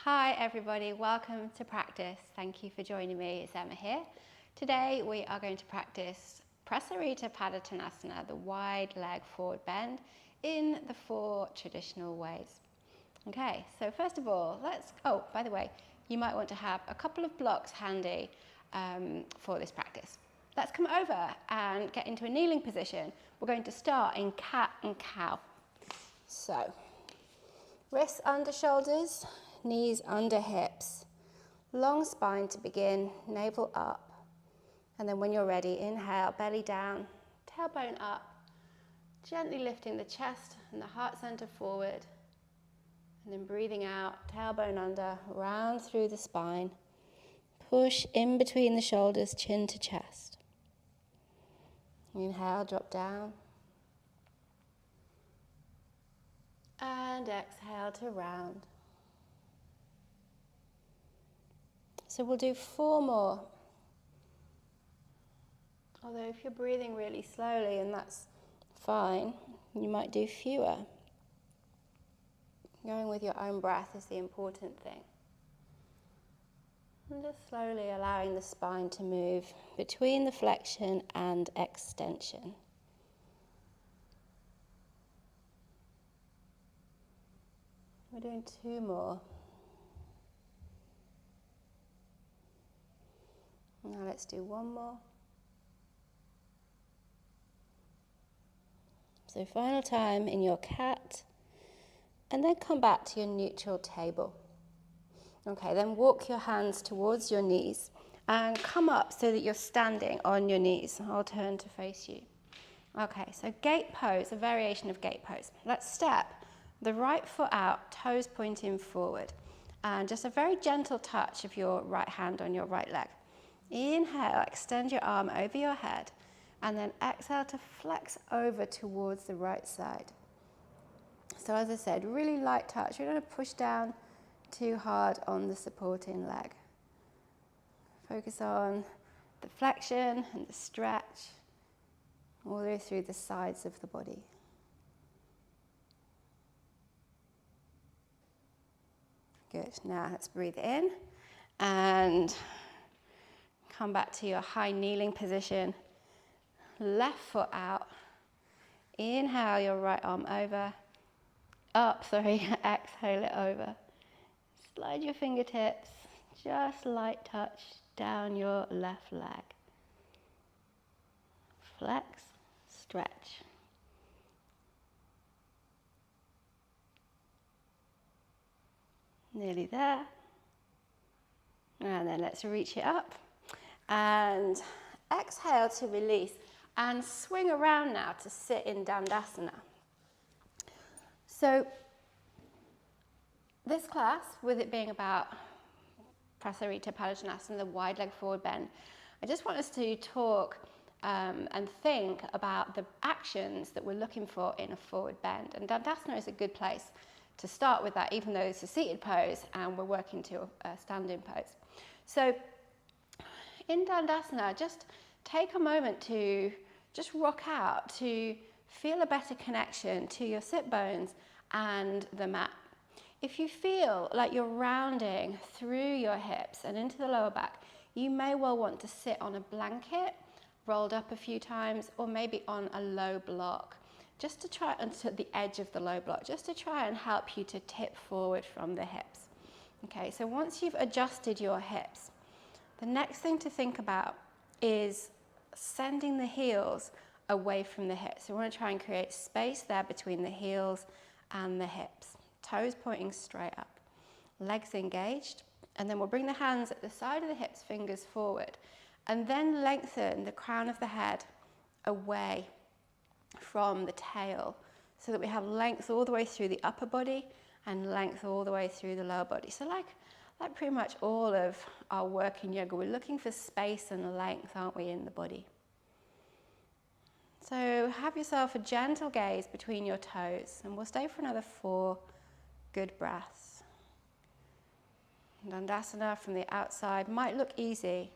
Hi everybody, welcome to practice. Thank you for joining me, it's Emma here. Today we are going to practice Prasarita Padottanasana, the wide leg forward bend in the 4 traditional ways. Okay, so first of all, by the way, you might want to have a couple of blocks handy for this practice. Let's come over and get into a kneeling position. We're going to start in cat and cow. So, wrists under shoulders, knees under hips, long spine to begin, navel up, and then when you're ready, inhale, belly down, tailbone up, gently lifting the chest and the heart center forward, and then breathing out, tailbone under, round through the spine, push in between the shoulders, chin to chest. Inhale, drop down, and exhale to round. So we'll do 4 more. Although if you're breathing really slowly, and that's fine, you might do fewer. Going with your own breath is the important thing. And just slowly allowing the spine to move between the flexion and extension. We're doing 2 more. Now let's do 1 more. So final time in your cat, and then come back to your neutral table. Okay, then walk your hands towards your knees and come up so that you're standing on your knees. I'll turn to face you. Okay, so gate pose, a variation of gate pose. Let's step the right foot out, toes pointing forward, and just a very gentle touch of your right hand on your right leg. Inhale, extend your arm over your head, and then exhale to flex over towards the right side. So as I said, really light touch. You don't want to push down too hard on the supporting leg. Focus on the flexion and the stretch all the way through the sides of the body. Good. Now let's breathe in and come back to your high kneeling position. Left foot out. Inhale your right arm over. Exhale it over. Slide your fingertips, just light touch down your left leg. Flex, stretch. Nearly there. And then let's reach it up. And exhale to release. And swing around now to sit in Dandasana. So this class, with it being about Prasarita Padottanasana, the wide leg forward bend, I just want us to talk and think about the actions that we're looking for in a forward bend. And Dandasana is a good place to start with that, even though it's a seated pose and we're working to a standing pose. So in Dandasana, just take a moment to just rock out, to feel a better connection to your sit bones and the mat. If you feel like you're rounding through your hips and into the lower back, you may well want to sit on a blanket, rolled up a few times, or maybe on a low block, just to try, onto the edge of the low block, just to try and help you to tip forward from the hips. Okay, so once you've adjusted your hips, the next thing to think about is sending the heels away from the hips. So we want to try and create space there between the heels and the hips. Toes pointing straight up, legs engaged, and then we'll bring the hands at the side of the hips, fingers forward, and then lengthen the crown of the head away from the tail so that we have length all the way through the upper body and length all the way through the lower body. So like pretty much all of our work in yoga, we're looking for space and length, aren't we, in the body? So have yourself a gentle gaze between your toes, and we'll stay for another 4 good breaths. Dandasana from the outside might look easy,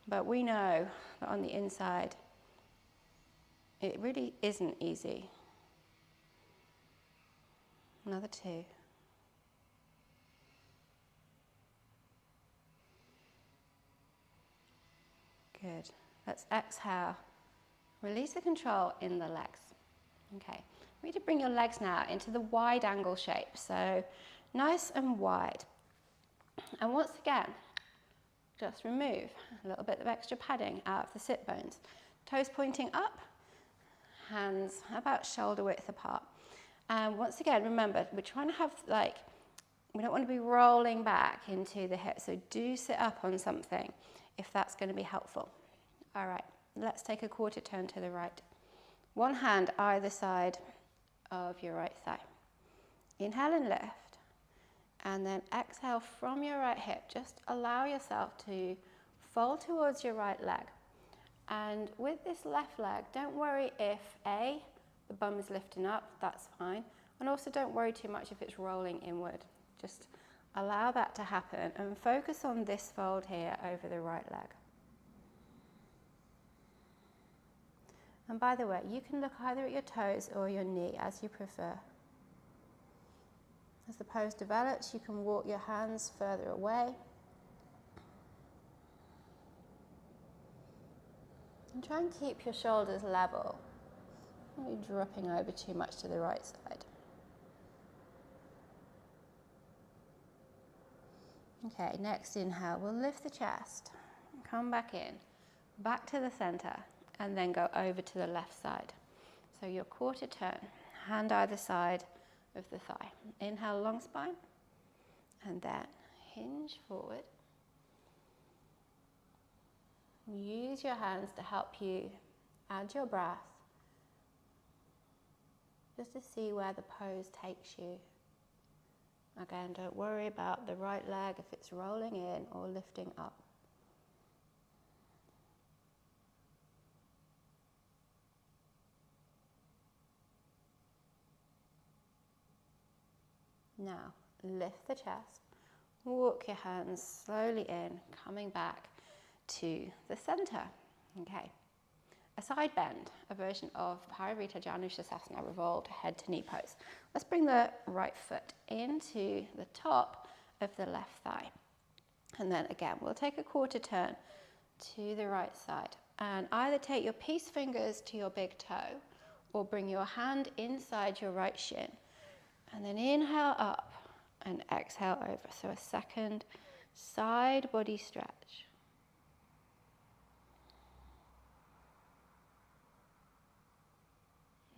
but we know that on the inside, it really isn't easy. Another 2. Good. Let's exhale. Release the control in the legs. Okay. We need to bring your legs now into the wide angle shape. So nice and wide. And once again, just remove a little bit of extra padding out of the sit bones. Toes pointing up, hands about shoulder width apart. And once again, remember, we're trying to have we don't want to be rolling back into the hips. So do sit up on something if that's going to be helpful. All right, let's take a quarter turn to the right. One hand either side of your right thigh. Inhale and lift. And then exhale from your right hip. Just allow yourself to fold towards your right leg. And with this left leg, don't worry if the bum is lifting up, that's fine. And also don't worry too much if it's rolling inward. Just allow that to happen and focus on this fold here over the right leg. And by the way, you can look either at your toes or your knee as you prefer. As the pose develops, you can walk your hands further away. And try and keep your shoulders level. Don't be dropping over too much to the right side. Okay, next inhale, we'll lift the chest. Come back in, back to the center, and then go over to the left side. So your quarter turn, hand either side of the thigh. Inhale, long spine, and then hinge forward. Use your hands to help you add your breath, just to see where the pose takes you. Again, don't worry about the right leg if it's rolling in or lifting up. Now, lift the chest, walk your hands slowly in, coming back to the center. Okay. A side bend, a version of Prasarita Padottanasana, revolved head to knee pose. Let's bring the right foot into the top of the left thigh. And then again, we'll take a quarter turn to the right side. And either take your peace fingers to your big toe or bring your hand inside your right shin. And then inhale up and exhale over. So a second side body stretch.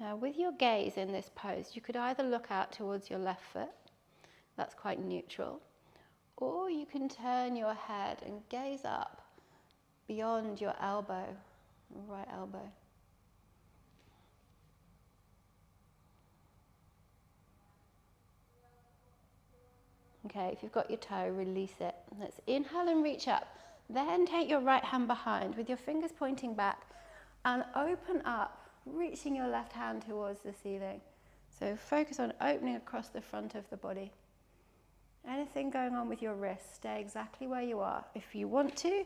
Now with your gaze in this pose, you could either look out towards your left foot, that's quite neutral, or you can turn your head and gaze up beyond your elbow, right elbow. Okay, if you've got your toe, release it. Let's inhale and reach up. Then take your right hand behind with your fingers pointing back and open up, reaching your left hand towards the ceiling. So focus on opening across the front of the body. Anything going on with your wrists, stay exactly where you are. If you want to,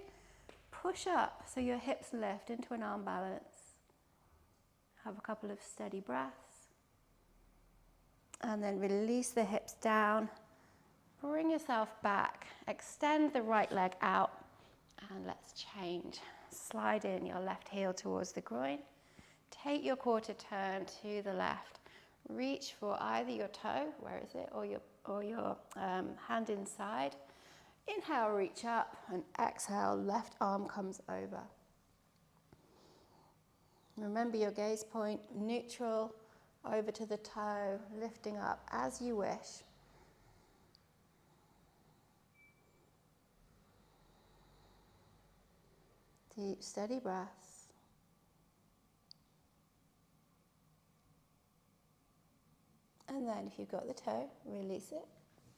push up so your hips lift into an arm balance. Have a couple of steady breaths. And then release the hips down. Bring yourself back, extend the right leg out, and let's change. Slide in your left heel towards the groin. Take your quarter turn to the left. Reach for either your toe, where is it, or your hand inside. Inhale, reach up, and exhale, left arm comes over. Remember your gaze point, neutral, over to the toe, lifting up as you wish. Deep, steady breaths. And then if you've got the toe, release it.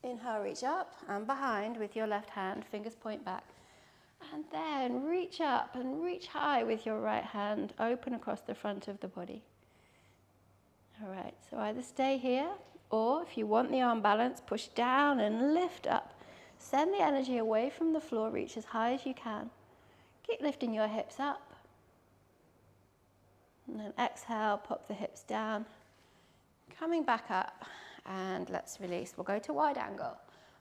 Inhale, reach up and behind with your left hand, fingers point back. And then reach up and reach high with your right hand, open across the front of the body. All right, so either stay here, or if you want the arm balance, push down and lift up. Send the energy away from the floor, reach as high as you can. Keep lifting your hips up. And then exhale, pop the hips down. Coming back up, and let's release. We'll go to wide angle,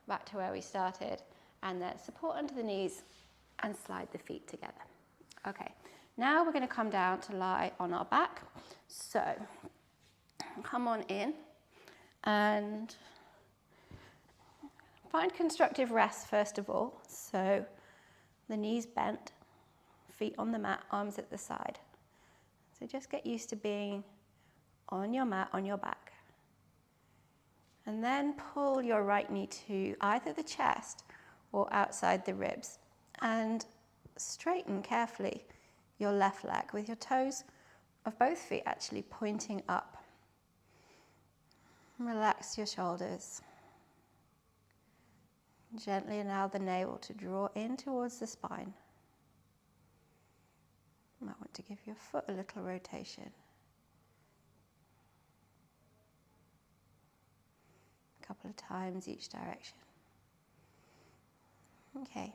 back to where we started, and then support under the knees and slide the feet together. Okay, now we're going to come down to lie on our back. So come on in and find constructive rest first of all. So the knees bent, feet on the mat, arms at the side. So just get used to being on your mat, on your back. And then pull your right knee to either the chest or outside the ribs. And straighten carefully your left leg with your toes of both feet actually pointing up. Relax your shoulders. Gently allow the navel to draw in towards the spine. You might want to give your foot a little rotation. A couple of times each direction. Okay,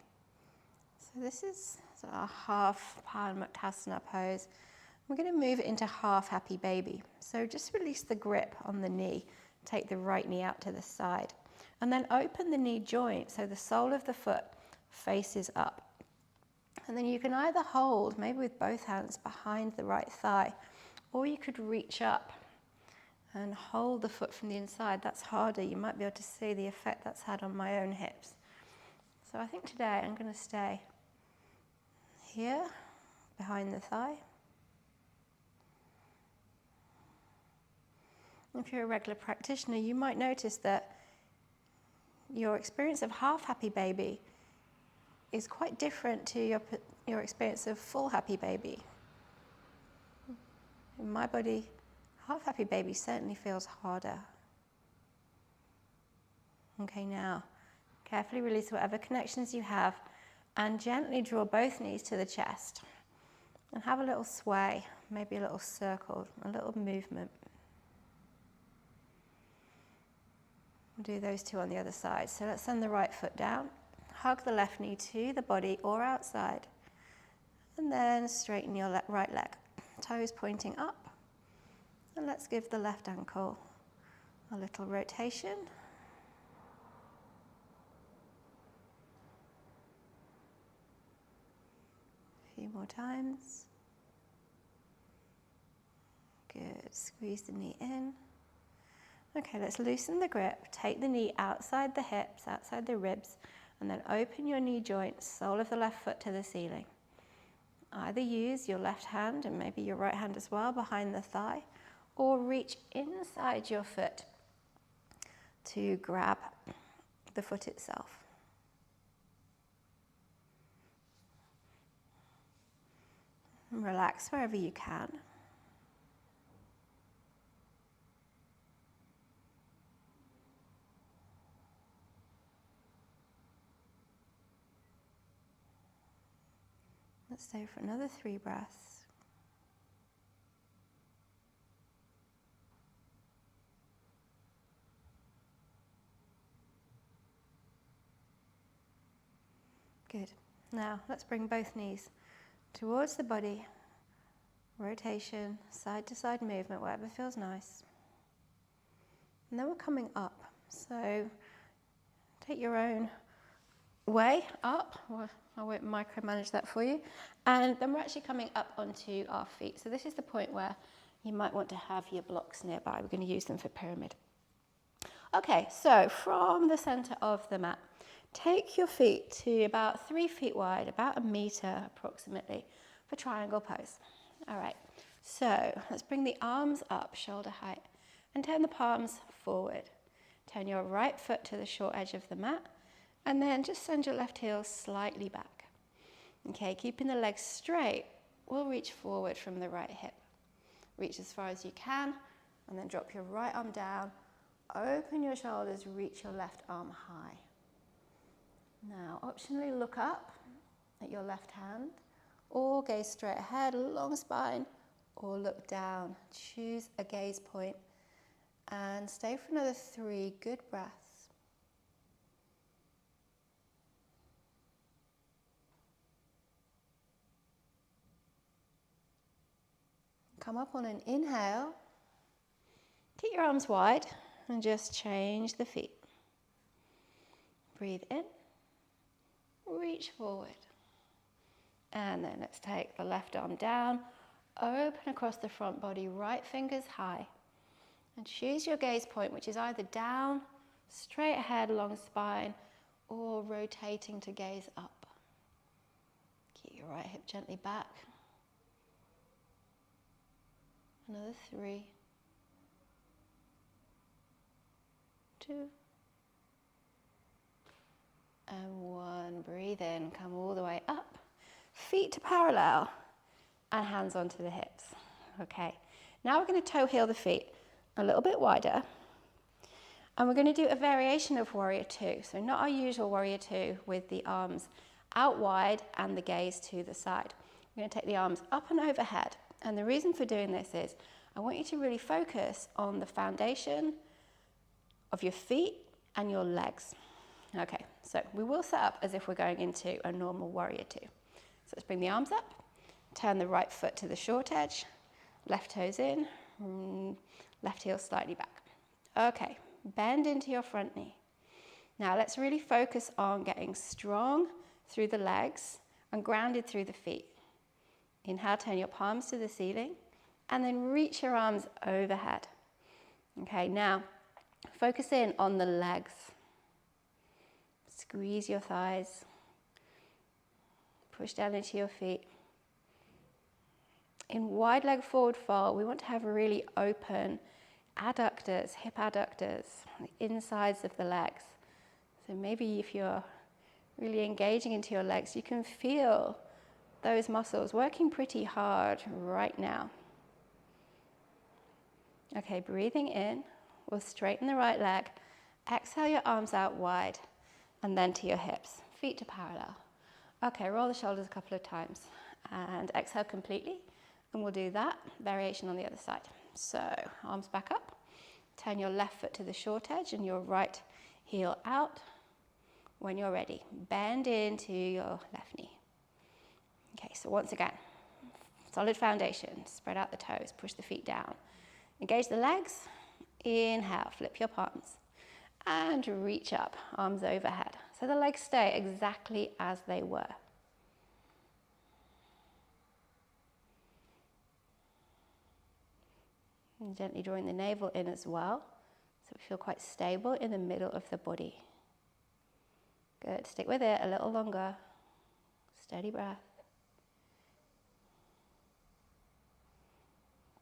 so this is our half Padottanasana pose. We're going to move it into half happy baby. So just release the grip on the knee. Take the right knee out to the side. And then open the knee joint so the sole of the foot faces up. And then you can either hold, maybe with both hands, behind the right thigh, or you could reach up and hold the foot from the inside. That's harder. You might be able to see the effect that's had on my own hips. So I think today I'm going to stay here, behind the thigh. If you're a regular practitioner, you might notice that your experience of half happy baby is quite different to your experience of full happy baby. In my body, half happy baby certainly feels harder. Okay, now carefully release whatever connections you have and gently draw both knees to the chest and have a little sway, maybe a little circle, a little movement. We'll do those two on the other side. So let's send the right foot down. Hug the left knee to the body or outside. And then straighten your right leg. Toes pointing up. And let's give the left ankle a little rotation. A few more times. Good. Squeeze the knee in. Okay, let's loosen the grip. Take the knee outside the hips, outside the ribs, and then open your knee joint, sole of the left foot to the ceiling. Either use your left hand and maybe your right hand as well behind the thigh, or reach inside your foot to grab the foot itself. And relax wherever you can. Let's stay for another 3 breaths. Good. Now let's bring both knees towards the body. Rotation, side to side movement, whatever feels nice. And then we're coming up. So take your own way up. I won't micromanage that for you. And then we're actually coming up onto our feet. So this is the point where you might want to have your blocks nearby. We're going to use them for pyramid. Okay, so from the center of the mat, take your feet to about 3 feet wide, about 1 meter approximately, for triangle pose. All right, so let's bring the arms up, shoulder height, and turn the palms forward. Turn your right foot to the short edge of the mat, and then just send your left heel slightly back. Okay, keeping the legs straight, we'll reach forward from the right hip. Reach as far as you can, and then drop your right arm down. Open your shoulders, reach your left arm high. Now, optionally look up at your left hand, or gaze straight ahead, long spine, or look down. Choose a gaze point, and stay for another 3 good breaths. Come up on an inhale. Keep your arms wide and just change the feet. Breathe in, reach forward. And then let's take the left arm down, open across the front body, right fingers high. And choose your gaze point, which is either down, straight ahead along spine, or rotating to gaze up. Keep your right hip gently back. Another 3, 2, and 1. Breathe in, come all the way up. Feet to parallel and hands onto the hips. Okay, now we're going to toe heel the feet a little bit wider. And we're going to do a variation of Warrior Two. So not our usual Warrior Two with the arms out wide and the gaze to the side. We're going to take the arms up and overhead. And the reason for doing this is I want you to really focus on the foundation of your feet and your legs. Okay, so we will set up as if we're going into a normal Warrior Two. So let's bring the arms up, turn the right foot to the short edge, left toes in, left heel slightly back. Okay, bend into your front knee. Now let's really focus on getting strong through the legs and grounded through the feet. Inhale, turn your palms to the ceiling and then reach your arms overhead. Okay, now focus in on the legs. Squeeze your thighs. Push down into your feet. In wide leg forward fold, we want to have really open adductors, hip adductors, the insides of the legs. So maybe if you're really engaging into your legs, you can feel those muscles working pretty hard right now. Okay, breathing in, we'll straighten the right leg. Exhale your arms out wide and then to your hips, feet to parallel. Okay, roll the shoulders a couple of times and exhale completely. And we'll do that variation on the other side. So arms back up, turn your left foot to the short edge and your right heel out. When you're ready, bend into your left knee. Okay, so once again, solid foundation, spread out the toes, push the feet down. Engage the legs, inhale, flip your palms and reach up, arms overhead. So the legs stay exactly as they were. And gently drawing the navel in as well, so we feel quite stable in the middle of the body. Good, stick with it a little longer. Steady breath.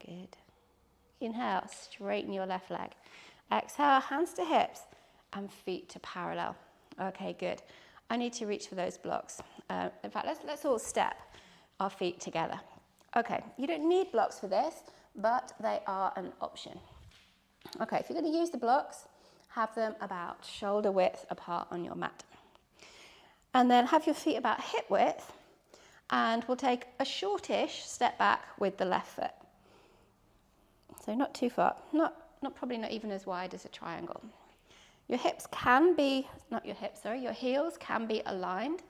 Good. Inhale, straighten your left leg. Exhale, hands to hips and feet to parallel. Okay, good. I need to reach for those blocks. In fact, let's all step our feet together. Okay, you don't need blocks for this, but they are an option. Okay, if you're going to use the blocks, have them about shoulder width apart on your mat. And then have your feet about hip width, and we'll take a shortish step back with the left foot. So not too far, probably not even as wide as a triangle. Your hips can be, your heels can be aligned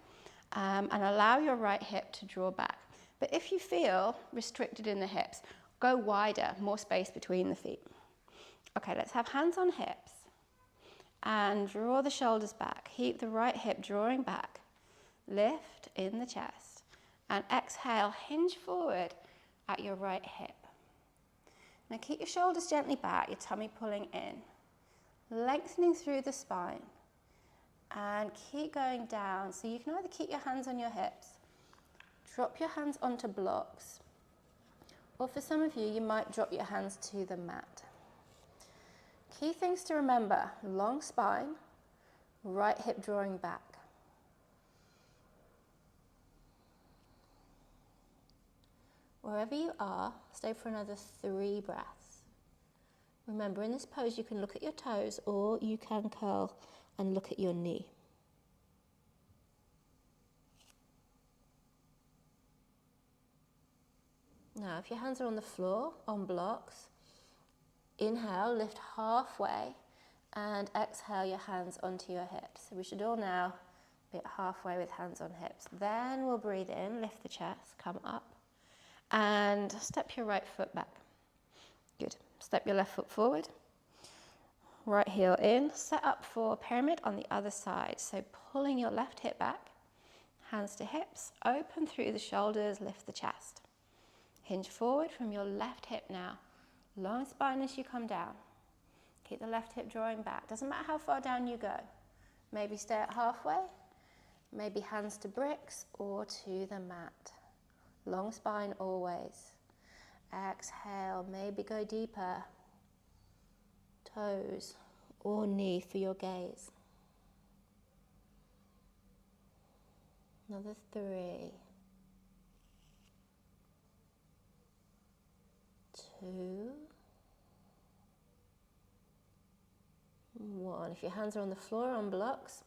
and allow your right hip to draw back. But if you feel restricted in the hips, go wider, more space between the feet. Okay, let's have hands on hips and draw the shoulders back. Keep the right hip drawing back. Lift in the chest and exhale, hinge forward at your right hip. Now keep your shoulders gently back, your tummy pulling in, lengthening through the spine and keep going down. So you can either keep your hands on your hips, drop your hands onto blocks, or for some of you, you might drop your hands to the mat. Key things to remember: long spine, right hip drawing back. Wherever you are, stay for another 3 breaths. Remember, in this pose, you can look at your toes or you can curl and look at your knee. Now, if your hands are on the floor, on blocks, inhale, lift halfway, and exhale your hands onto your hips. So we should all now be at halfway with hands on hips. Then we'll breathe in, lift the chest, come up, and step your right foot back. Good. Step your left foot forward, right heel in, set up for pyramid on the other side. So pulling your left hip back, hands to hips, open through the shoulders, lift the chest. Hinge forward from your left hip now. Long spine as you come down. Keep the left hip drawing back. Doesn't matter how far down you go. Maybe stay at halfway, maybe hands to bricks or to the mat. Long spine always. Exhale, maybe go deeper. Toes or knee for your gaze. Another 3. 2. 1. If your hands are on the floor on blocks,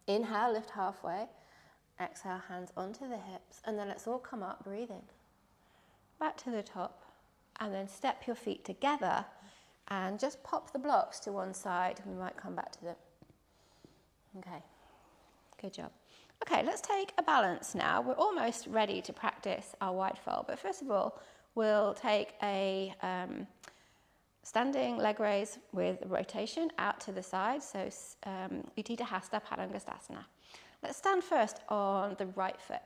inhale, lift halfway. Exhale, hands onto the hips, and then let's all come up, breathing. Back to the top, and then step your feet together and just pop the blocks to one side. We might come back to them. Okay, good job. Okay, let's take a balance now. We're almost ready to practice our wide fold, but first of all, we'll take a standing leg raise with rotation out to the side, so Utthita Hasta Padottanasana. Let's stand first on the right foot,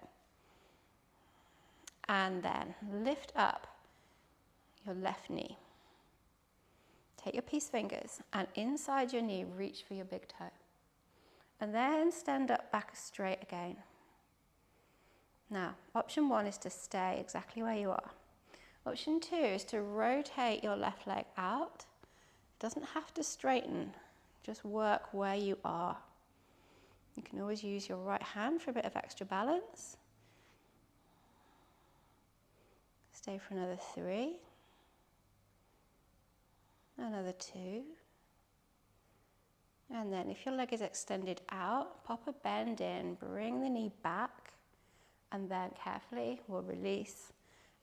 and then lift up your left knee. Take your peace fingers, and inside your knee, reach for your big toe. And then stand up back straight again. Now, option 1 is to stay exactly where you are. Option 2 is to rotate your left leg out. It doesn't have to straighten, just work where you are. You can always use your right hand for a bit of extra balance. Stay for another 3. Another 2. And then if your leg is extended out, pop a bend in, bring the knee back, and then carefully we'll release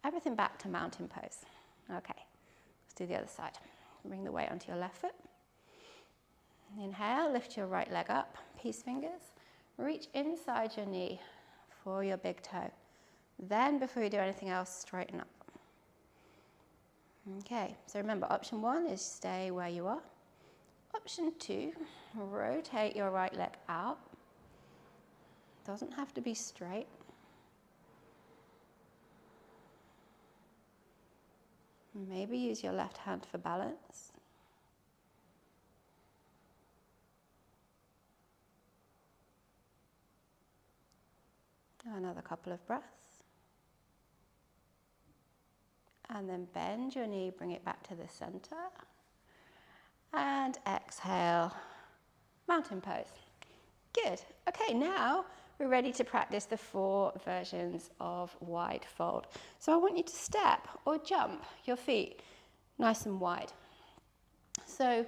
everything back to mountain pose. Okay, let's do the other side. Bring the weight onto your left foot. Inhale, lift your right leg up, peace fingers. Reach inside your knee for your big toe. Then before you do anything else, straighten up. Okay, so remember, option 1 is stay where you are. Option 2, rotate your right leg out. Doesn't have to be straight. Maybe use your left hand for balance. Another couple of breaths. And then bend your knee, bring it back to the center. And exhale, mountain pose. Good. Okay, now we're ready to practice the 4 versions of wide fold. So I want you to step or jump your feet nice and wide. So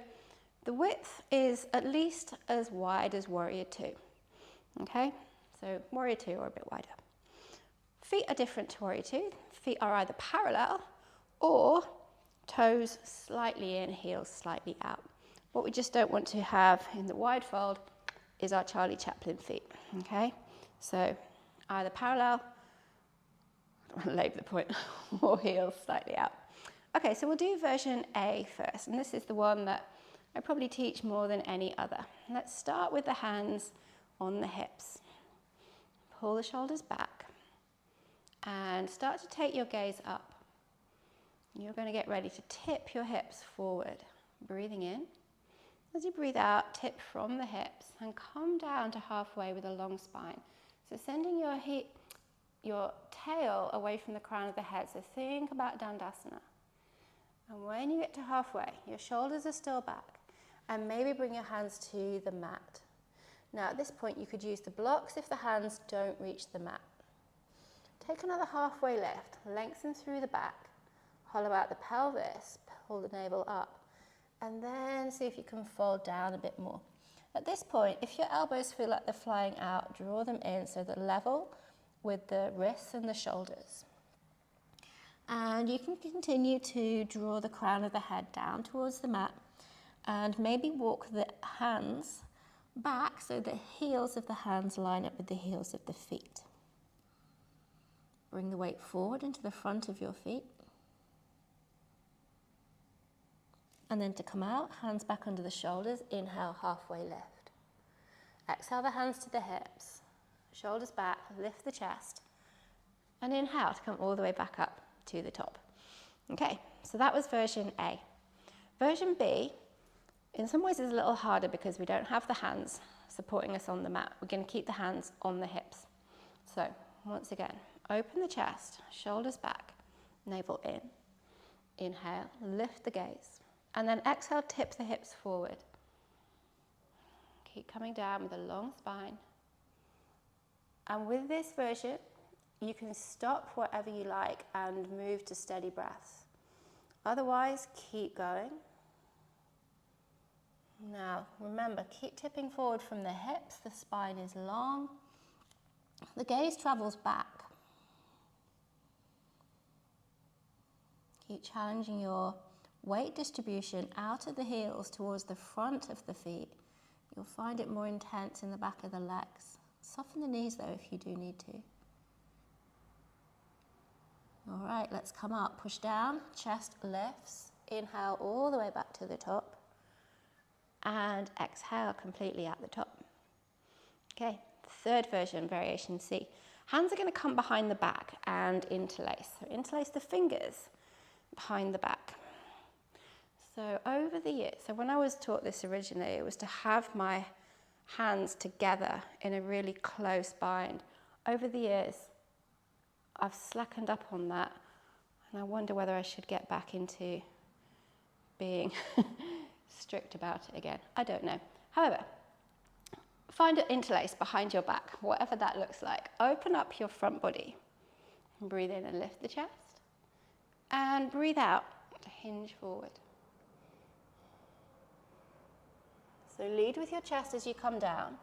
the width is at least as wide as Warrior 2. Okay, so Warrior 2 or a bit wider. Feet are different to Warrior 2. Feet are either parallel or toes slightly in, heels slightly out. What we just don't want to have in the wide fold is our Charlie Chaplin feet, okay? So either parallel, I don't want to labour the point, or heels slightly out. Okay, so we'll do version A first, and this is the one that I probably teach more than any other. Let's start with the hands on the hips. Pull the shoulders back and start to take your gaze up. You're going to get ready to tip your hips forward, breathing in. As you breathe out, tip from the hips and come down to halfway with a long spine. So sending your tail away from the crown of the head. So think about Dandasana. And when you get to halfway, your shoulders are still back, and maybe bring your hands to the mat. Now at this point, you could use the blocks if the hands don't reach the mat. Take another halfway lift, lengthen through the back, hollow out the pelvis, pull the navel up, and then see if you can fold down a bit more. At this point, if your elbows feel like they're flying out, draw them in so they're level with the wrists and the shoulders. And you can continue to draw the crown of the head down towards the mat and maybe walk the hands back so the heels of the hands line up with the heels of the feet. Bring the weight forward into the front of your feet. And then to come out, hands back under the shoulders, inhale, halfway lift. Exhale the hands to the hips. shoulders back, lift the chest, and inhale to come all the way back up to the top. Okay, so that was version A. Version B, in some ways, is a little harder because we don't have the hands supporting us on the mat. We're going to keep the hands on the hips. So, once again, open the chest, shoulders back, navel in. Inhale, lift the gaze. And then exhale, tip the hips forward. Keep coming down with a long spine. And with this version, you can stop whatever you like and move to steady breaths. Otherwise, keep going. Now, remember, keep tipping forward from the hips. The spine is long. The gaze travels back. Keep challenging your weight distribution out of the heels towards the front of the feet. You'll find it more intense in the back of the legs. Soften the knees though if you do need to. All right, let's come up. Push down, chest lifts. Inhale all the way back to the top. And exhale completely at the top. Okay, third version, variation C. Hands are going to come behind the back and interlace. So interlace the fingers behind the back. So over the years, so when I was taught this originally, it was to have my hands together in a really close bind. Over the years, I've slackened up on that, and I wonder whether I should get back into being strict about it again. I don't know. However, find an interlace behind your back, whatever that looks like. Open up your front body. Breathe in and lift the chest. And breathe out to hinge forward. So lead with your chest as you come down.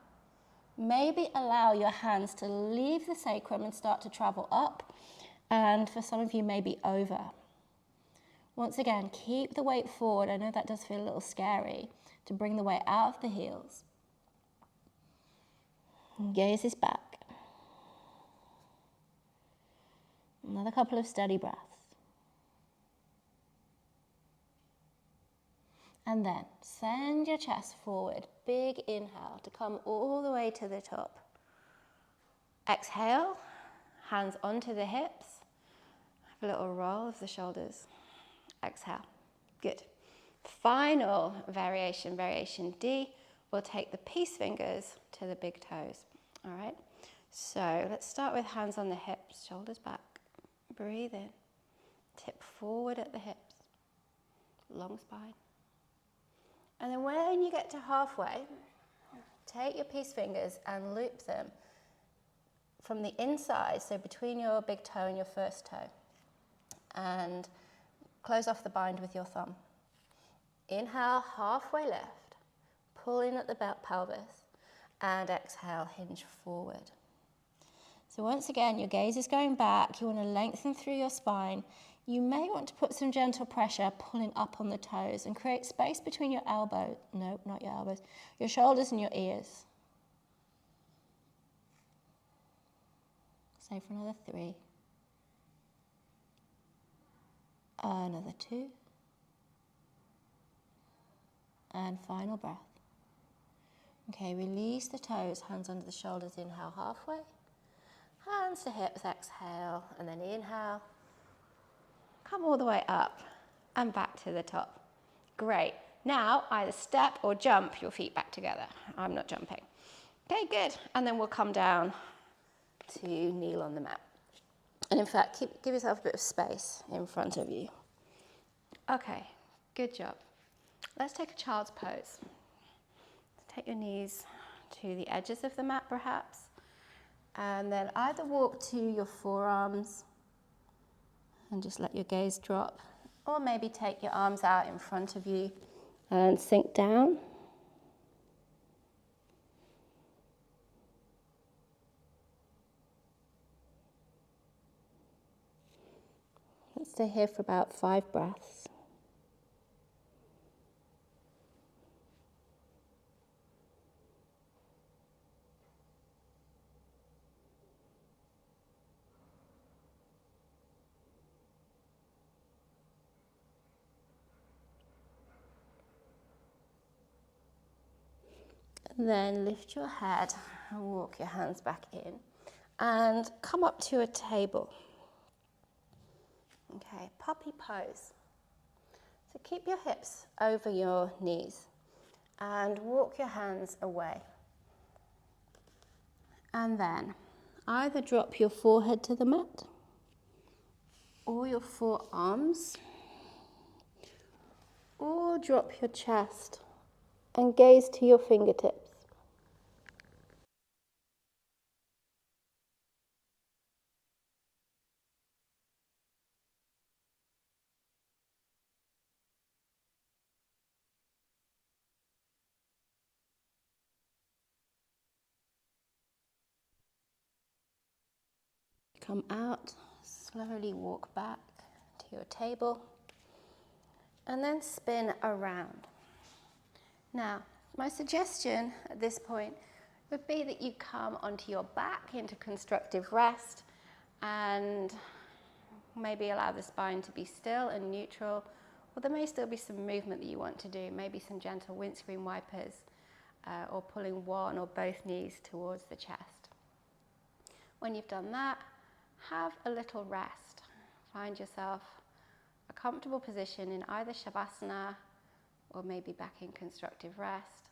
Maybe allow your hands to leave the sacrum and start to travel up. And for some of you, maybe over. Once again, keep the weight forward. I know that does feel a little scary to bring the weight out of the heels. Gaze is back. Another couple of steady breaths. And then send your chest forward. Big inhale to come all the way to the top. Exhale, hands onto the hips. Have a little roll of the shoulders. Exhale. Good. Final variation, variation D. We'll take the peace fingers to the big toes. All right. So let's start with hands on the hips, shoulders back. Breathe in. Tip forward at the hips. Long spine. And then when you get to halfway, take your peace fingers and loop them from the inside, so between your big toe and your first toe. And close off the bind with your thumb. Inhale, halfway lift. Pull in at the pelvis. And exhale, hinge forward. So once again, your gaze is going back. You want to lengthen through your spine. You may want to put some gentle pressure pulling up on the toes and create space between your elbows. No, not your elbows. Your shoulders and your ears. Stay for another 3. Another 2. And final breath. Okay, release the toes, hands under the shoulders, inhale halfway. Hands to hips, exhale, and then inhale. Come all the way up and back to the top. Great. Now, either step or jump your feet back together. I'm not jumping. Okay, good. And then we'll come down to kneel on the mat. And in fact, give yourself a bit of space in front of you. Okay, good job. Let's take a child's pose. Take your knees to the edges of the mat, perhaps. And then either walk to your forearms and just let your gaze drop. Or maybe take your arms out in front of you and sink down. Let's stay here for about 5 breaths. And then lift your head and walk your hands back in and come up to a table. Okay, puppy pose. So keep your hips over your knees and walk your hands away. And then either drop your forehead to the mat or your forearms, or drop your chest and gaze to your fingertips. Come out, slowly walk back to your table, and then spin around. Now, my suggestion at this point would be that you come onto your back into constructive rest and maybe allow the spine to be still and neutral, or there may still be some movement that you want to do, maybe some gentle windscreen wipers or pulling one or both knees towards the chest. When you've done that, have a little rest. Find yourself a comfortable position in either Shavasana or maybe back in constructive rest,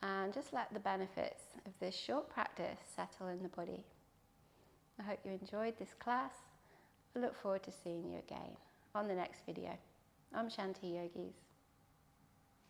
and just let the benefits of this short practice settle in the body. I hope you enjoyed this class. I look forward to seeing you again on the next video. I'm Shanti Yogis.